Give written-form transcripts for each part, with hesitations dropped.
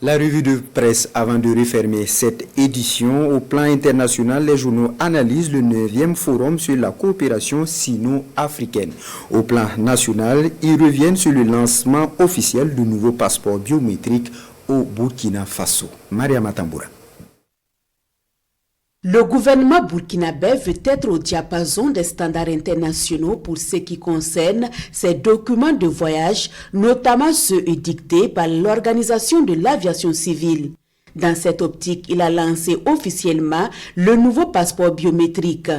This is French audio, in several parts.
La revue de presse avant de refermer cette édition. Au plan international, les journaux analysent le 9e forum sur la coopération sino-africaine. Au plan national, ils reviennent sur le lancement officiel du nouveau passeport biométrique au Burkina Faso. Maria Matamboura. Le gouvernement burkinabé veut être au diapason des standards internationaux pour ce qui concerne ses documents de voyage, notamment ceux édictés par l'Organisation de l'aviation civile. Dans cette optique, il a lancé officiellement le nouveau passeport biométrique.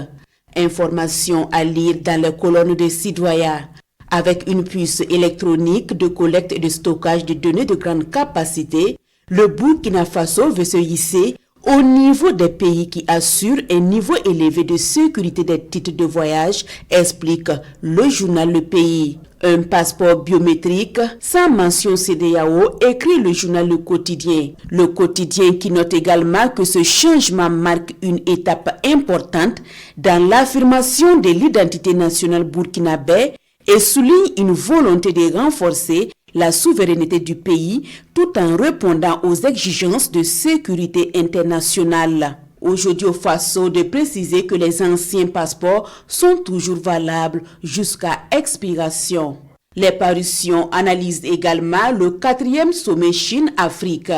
Information à lire dans les colonnes de citoyens. Avec une puce électronique de collecte et de stockage de données de grande capacité, le Burkina Faso veut se hisser au niveau des pays qui assurent un niveau élevé de sécurité des titres de voyage, explique le journal Le Pays. Un passeport biométrique sans mention CEDEAO, écrit le journal Le Quotidien. Le Quotidien qui note également que ce changement marque une étape importante dans l'affirmation de l'identité nationale burkinabé et souligne une volonté de renforcer la souveraineté du pays tout en répondant aux exigences de sécurité internationale. Aujourd'hui au Faso, de préciser que les anciens passeports sont toujours valables jusqu'à expiration. Les parutions analysent également le 4e sommet Chine-Afrique,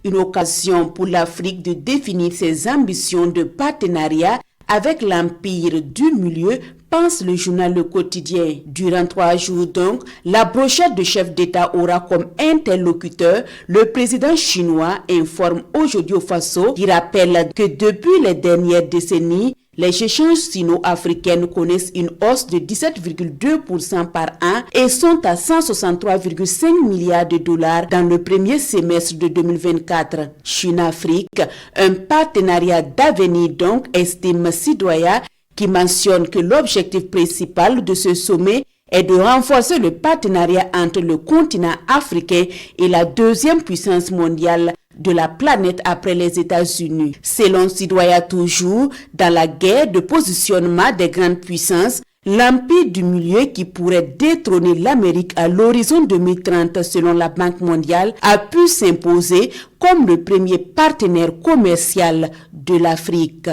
une occasion pour l'Afrique de définir ses ambitions de partenariat avec l'empire du milieu, pense le journal Le Quotidien. Durant 3 jours donc, la brochette de chefs d'État aura comme interlocuteur le président chinois, informe aujourd'hui au Faso, qui rappelle que depuis les dernières décennies, les échanges sino-africains connaissent une hausse de 17,2% par an et sont à 163,5 milliards de dollars dans le premier semestre de 2024. Chine-Afrique, un partenariat d'avenir donc, estime Citoyen, qui mentionne que l'objectif principal de ce sommet est de renforcer le partenariat entre le continent africain et la 2e puissance mondiale de la planète après les États-Unis. Selon Citoyen toujours, dans la guerre de positionnement des grandes puissances, l'empire du milieu qui pourrait détrôner l'Amérique à l'horizon 2030 selon la Banque mondiale a pu s'imposer comme le premier partenaire commercial de l'Afrique.